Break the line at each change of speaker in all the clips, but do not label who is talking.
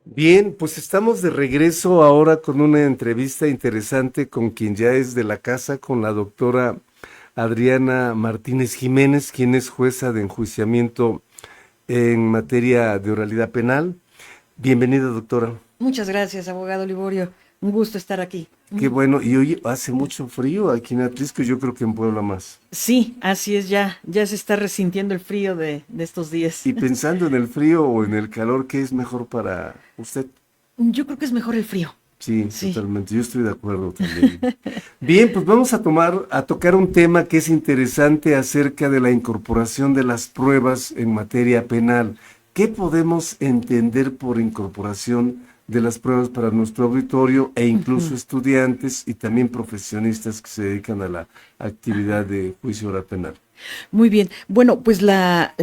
Bien, pues estamos de regreso ahora con una entrevista interesante con quien ya es de la casa, con la doctora Adriana Martínez Jiménez, quien es jueza de enjuiciamiento en materia de oralidad penal. Bienvenida, doctora.
Muchas gracias, abogado Liborio. Un gusto estar aquí.
Qué bueno, y hoy hace mucho frío aquí en Atlisco, yo creo que en Puebla más.
Sí, así es ya se está resintiendo el frío de estos días.
Y pensando en el frío o en el calor, ¿qué es mejor para usted?
Yo creo que es mejor el frío.
Sí,
Sí.
totalmente. Yo estoy de acuerdo también. Bien, pues vamos a tocar un tema que es interesante acerca de la incorporación de las pruebas en materia penal. ¿Qué podemos entender por incorporación de las pruebas para nuestro auditorio e incluso
Ujú.
estudiantes y también profesionistas que se dedican a la actividad de juicio oral penal?
Muy bien. Bueno, pues la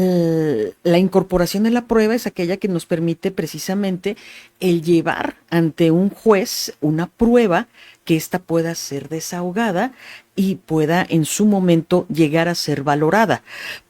incorporación de la prueba es aquella que nos permite precisamente el llevar ante un juez una prueba que ésta pueda ser desahogada y pueda en su momento llegar a ser valorada.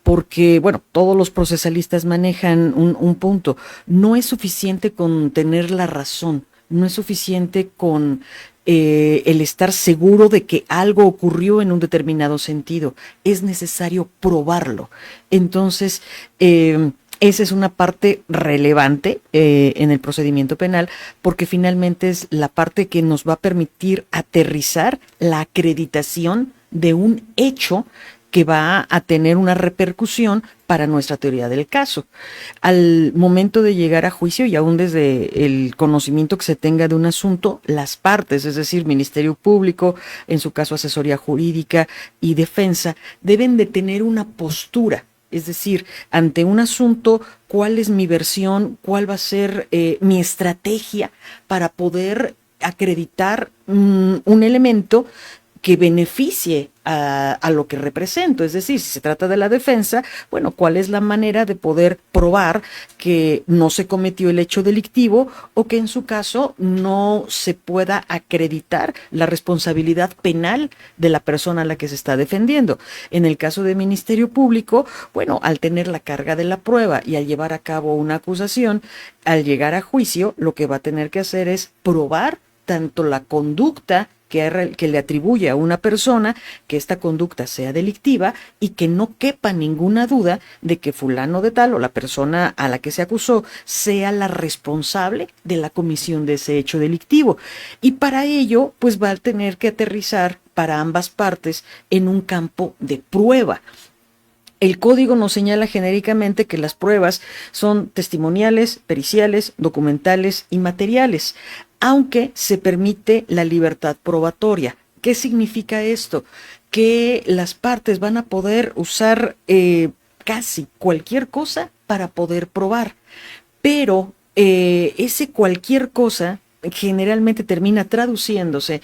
Porque, bueno, todos los procesalistas manejan un punto. No es suficiente con tener la razón, no es suficiente con el estar seguro de que algo ocurrió en un determinado sentido. Es necesario probarlo. Entonces, esa es una parte relevante en el procedimiento penal porque finalmente es la parte que nos va a permitir aterrizar la acreditación de un hecho que va a tener una repercusión para nuestra teoría del caso. Al momento de llegar a juicio y aún desde el conocimiento que se tenga de un asunto, las partes, es decir, Ministerio Público, en su caso asesoría jurídica y defensa, deben de tener una postura. Es decir, ante un asunto, ¿cuál es mi versión? ¿Cuál va a ser mi estrategia para poder acreditar un elemento que beneficie a lo que represento? Es decir, si se trata de la defensa, bueno, ¿cuál es la manera de poder probar que no se cometió el hecho delictivo o que en su caso no se pueda acreditar la responsabilidad penal de la persona a la que se está defendiendo? En el caso del Ministerio Público, bueno, al tener la carga de la prueba y al llevar a cabo una acusación, al llegar a juicio, lo que va a tener que hacer es probar tanto la conducta que le atribuye a una persona que esta conducta sea delictiva y que no quepa ninguna duda de que fulano de tal o la persona a la que se acusó sea la responsable de la comisión de ese hecho delictivo. Y para ello, pues va a tener que aterrizar para ambas partes en un campo de prueba. El código nos señala genéricamente que las pruebas son testimoniales, periciales, documentales y materiales, aunque se permite la libertad probatoria. ¿Qué significa esto? Que las partes van a poder usar casi cualquier cosa para poder probar, pero ese cualquier cosa generalmente termina traduciéndose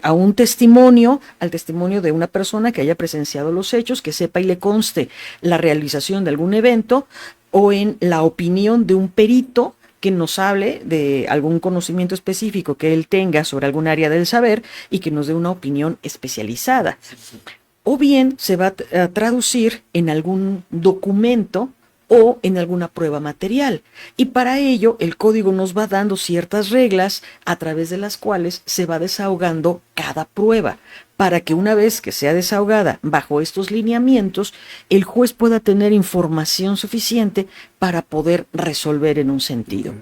a un testimonio, al testimonio de una persona que haya presenciado los hechos, que sepa y le conste la realización de algún evento, o en la opinión de un perito que nos hable de algún conocimiento específico que él tenga sobre algún área del saber y que nos dé una opinión especializada. O bien se va a traducir en algún documento o en alguna prueba material. Y para ello el código nos va dando ciertas reglas a través de las cuales se va desahogando cada prueba, para que una vez que sea desahogada bajo estos lineamientos, el juez pueda tener información suficiente para poder resolver en un sentido.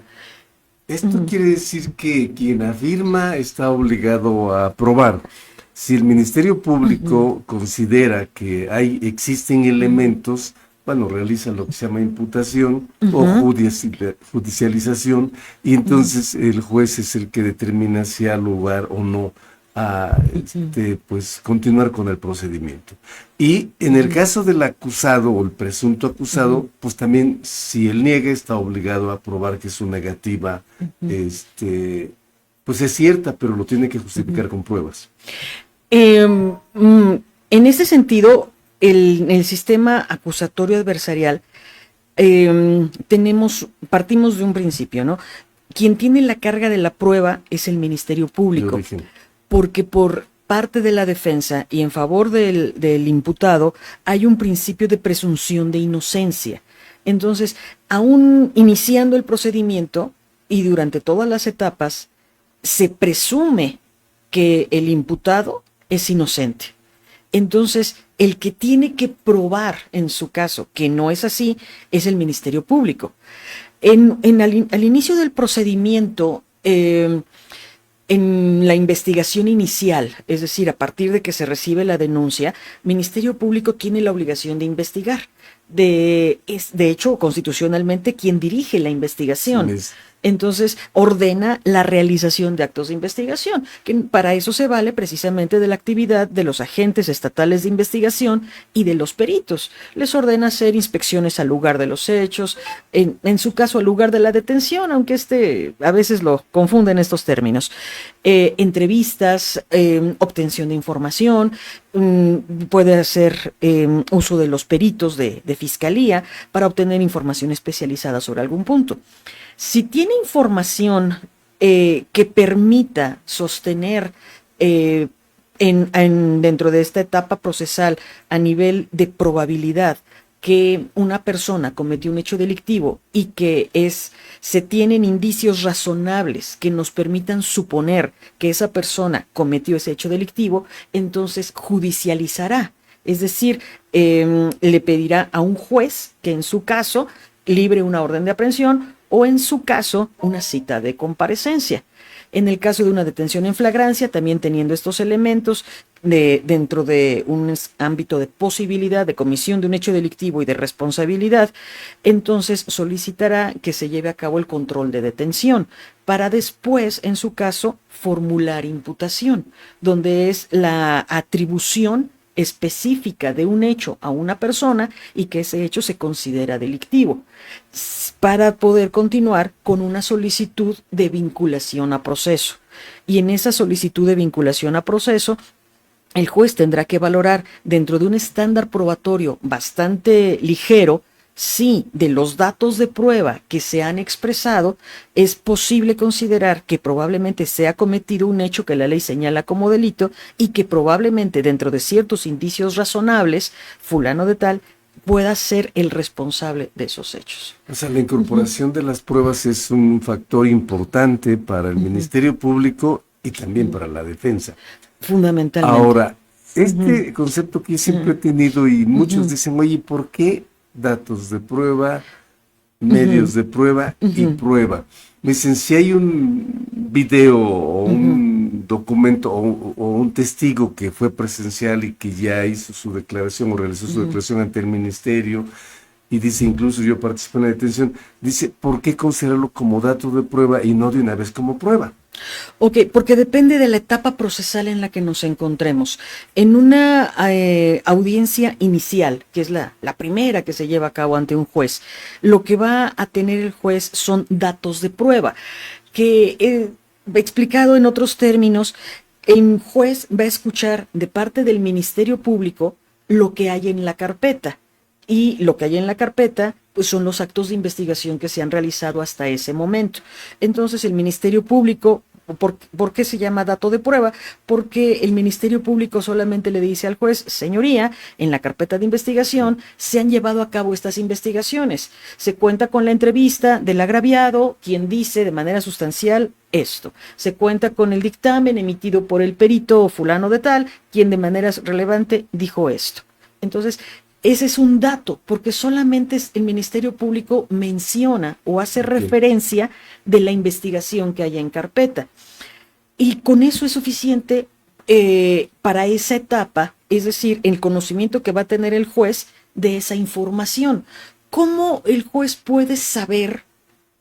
Esto quiere decir que quien afirma está obligado a probar. Si el Ministerio Público considera que existen elementos, bueno, realiza lo que se llama imputación o judicialización, y entonces el juez es el que determina si hay lugar o no a pues continuar con el procedimiento. Y en el caso del acusado o el presunto acusado, pues también si él niega está obligado a probar que su negativa pues es cierta, pero lo tiene que justificar con pruebas.
Eh, en ese sentido, el sistema acusatorio adversarial, partimos de un principio, ¿no? Quien tiene la carga de la prueba es el Ministerio
De
Público,
origen.
porque por parte de la defensa y en favor del imputado hay un principio de presunción de inocencia. Entonces, aún iniciando el procedimiento, y durante todas las etapas se presume que el imputado es inocente. Entonces, el que tiene que probar en su caso que no es así es el Ministerio Público. Al inicio del procedimiento, en la investigación inicial, es decir, a partir de que se recibe la denuncia, Ministerio Público tiene la obligación de investigar. Es de hecho, constitucionalmente, quien dirige la investigación.
Sí,
Entonces, ordena la realización de actos de investigación, que para eso se vale precisamente de la actividad de los agentes estatales de investigación y de los peritos. Les ordena hacer inspecciones al lugar de los hechos, en su caso al lugar de la detención, aunque a veces lo confunden estos términos. Entrevistas, obtención de información, puede hacer uso de los peritos de fiscalía para obtener información especializada sobre algún punto. Si tiene información que permita sostener dentro de esta etapa procesal a nivel de probabilidad que una persona cometió un hecho delictivo y que se tienen indicios razonables que nos permitan suponer que esa persona cometió ese hecho delictivo, entonces judicializará. Es decir, le pedirá a un juez que en su caso libre una orden de aprehensión o en su caso una cita de comparecencia. En el caso de una detención en flagrancia, también teniendo estos elementos dentro de un ámbito de posibilidad de comisión de un hecho delictivo y de responsabilidad, entonces solicitará que se lleve a cabo el control de detención para después, en su caso, formular imputación, donde es la atribución específica de un hecho a una persona y que ese hecho se considera delictivo, para poder continuar con una solicitud de vinculación a proceso. Y en esa solicitud de vinculación a proceso, el juez tendrá que valorar dentro de un estándar probatorio bastante ligero si de los datos de prueba que se han expresado es posible considerar que probablemente se ha cometido un hecho que la ley señala como delito y que probablemente dentro de ciertos indicios razonables, fulano de tal pueda ser el responsable de esos hechos.
O sea, la incorporación de las pruebas es un factor importante para el Ministerio Público y también para la defensa.
Fundamentalmente.
Ahora, este concepto que yo siempre he tenido y muchos dicen, oye, ¿por qué datos de prueba, medios de prueba y prueba? Me dicen, si hay un video o un documento o un testigo que fue presencial y que ya hizo su declaración o realizó su declaración ante el ministerio y dice, incluso yo participé en la detención, dice, ¿por qué considerarlo como dato de prueba y no de una vez como prueba?
Ok, porque depende de la etapa procesal en la que nos encontremos. En una audiencia inicial, que es la primera que se lleva a cabo ante un juez, lo que va a tener el juez son datos de prueba, que explicado en otros términos, el juez va a escuchar de parte del Ministerio Público lo que hay en la carpeta. Y lo que hay en la carpeta pues son los actos de investigación que se han realizado hasta ese momento. Entonces el Ministerio Público, ¿por qué se llama dato de prueba? Porque el Ministerio Público solamente le dice al juez, señoría, en la carpeta de investigación se han llevado a cabo estas investigaciones. Se cuenta con la entrevista del agraviado, quien dice de manera sustancial esto. Se cuenta con el dictamen emitido por el perito fulano de tal, quien de manera relevante dijo esto. Entonces, ese es un dato, porque solamente el Ministerio Público menciona o hace referencia de la investigación que haya en carpeta. Y con eso es suficiente para esa etapa, es decir, el conocimiento que va a tener el juez de esa información. ¿Cómo el juez puede saber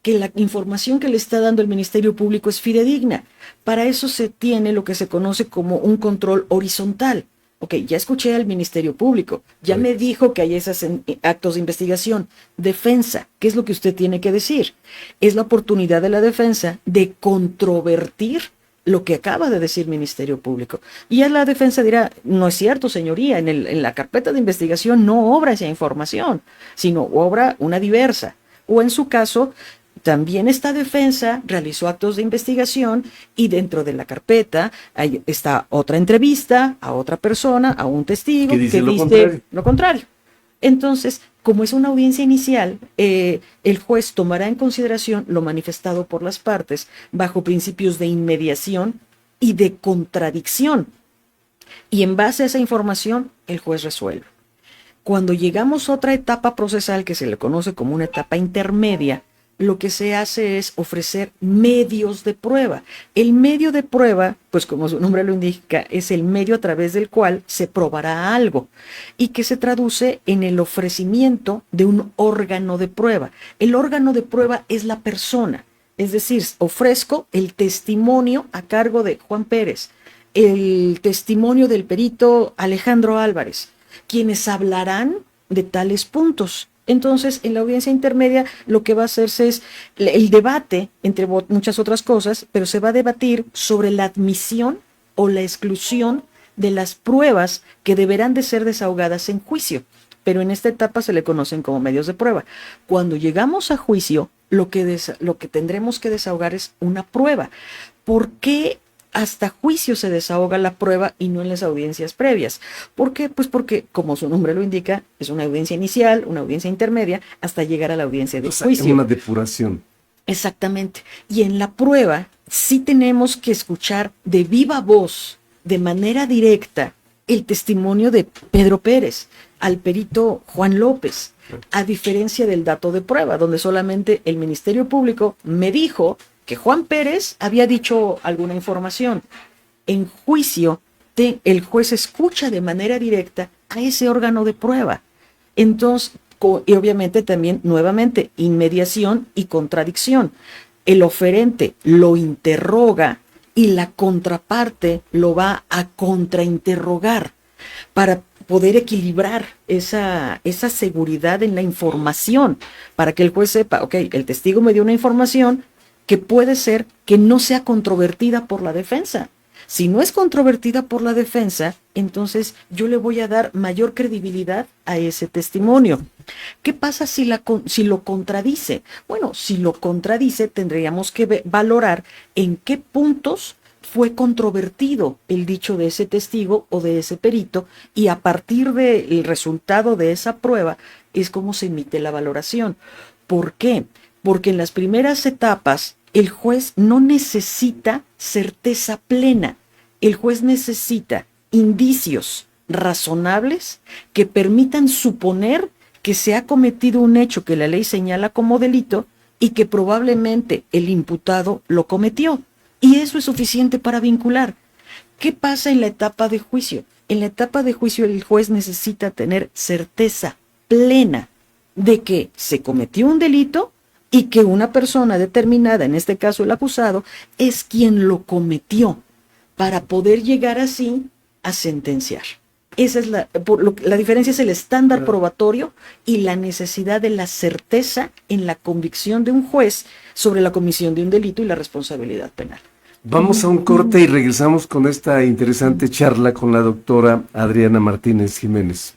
que la información que le está dando el Ministerio Público es fidedigna? Para eso se tiene lo que se conoce como un control horizontal. Ok, ya escuché al Ministerio Público, ya me dijo que hay esos actos de investigación. Defensa, ¿qué es lo que usted tiene que decir? Es la oportunidad de la defensa de controvertir lo que acaba de decir Ministerio Público. Y ya la defensa dirá, no es cierto, señoría, en la carpeta de investigación no obra esa información, sino obra una diversa. O en su caso, también esta defensa realizó actos de investigación y dentro de la carpeta está otra entrevista a otra persona, a un testigo
que dice
lo contrario. Entonces, como es una audiencia inicial, el juez tomará en consideración lo manifestado por las partes bajo principios de inmediación y de contradicción. Y en base a esa información, el juez resuelve. Cuando llegamos a otra etapa procesal que se le conoce como una etapa intermedia, lo que se hace es ofrecer medios de prueba. El medio de prueba, pues como su nombre lo indica, es el medio a través del cual se probará algo y que se traduce en el ofrecimiento de un órgano de prueba. El órgano de prueba es la persona, es decir, ofrezco el testimonio a cargo de Juan Pérez, el testimonio del perito Alejandro Álvarez, quienes hablarán de tales puntos. Entonces, en la audiencia intermedia lo que va a hacerse es el debate, entre muchas otras cosas, pero se va a debatir sobre la admisión o la exclusión de las pruebas que deberán de ser desahogadas en juicio. Pero en esta etapa se le conocen como medios de prueba. Cuando llegamos a juicio, lo que tendremos que desahogar es una prueba. ¿Por qué hasta juicio se desahoga la prueba y no en las audiencias previas? ¿Por qué? Pues porque, como su nombre lo indica, es una audiencia inicial, una audiencia intermedia, hasta llegar a la audiencia de juicio.
Una depuración.
Exactamente. Y en la prueba sí tenemos que escuchar de viva voz, de manera directa, el testimonio de Pedro Pérez al perito Juan López, a diferencia del dato de prueba, donde solamente el Ministerio Público me dijo que Juan Pérez había dicho alguna información. En juicio, el juez escucha de manera directa a ese órgano de prueba. Entonces, y obviamente también, nuevamente, inmediación y contradicción. El oferente lo interroga y la contraparte lo va a contrainterrogar para poder equilibrar esa seguridad en la información, para que el juez sepa, ok, el testigo me dio una información que puede ser que no sea controvertida por la defensa. Si no es controvertida por la defensa, entonces yo le voy a dar mayor credibilidad a ese testimonio. ¿Qué pasa si lo contradice? Bueno, si lo contradice, tendríamos que valorar en qué puntos fue controvertido el dicho de ese testigo o de ese perito, y a partir del resultado de esa prueba es como se emite la valoración. ¿Por qué? Porque en las primeras etapas el juez no necesita certeza plena. El juez necesita indicios razonables que permitan suponer que se ha cometido un hecho que la ley señala como delito y que probablemente el imputado lo cometió. Y eso es suficiente para vincular. ¿Qué pasa en la etapa de juicio? En la etapa de juicio el juez necesita tener certeza plena de que se cometió un delito y que una persona determinada, en este caso el acusado, es quien lo cometió, para poder llegar así a sentenciar. Esa es la diferencia, es el estándar probatorio y la necesidad de la certeza en la convicción de un juez sobre la comisión de un delito y la responsabilidad penal.
Vamos a un corte y regresamos con esta interesante charla con la doctora Adriana Martínez Jiménez.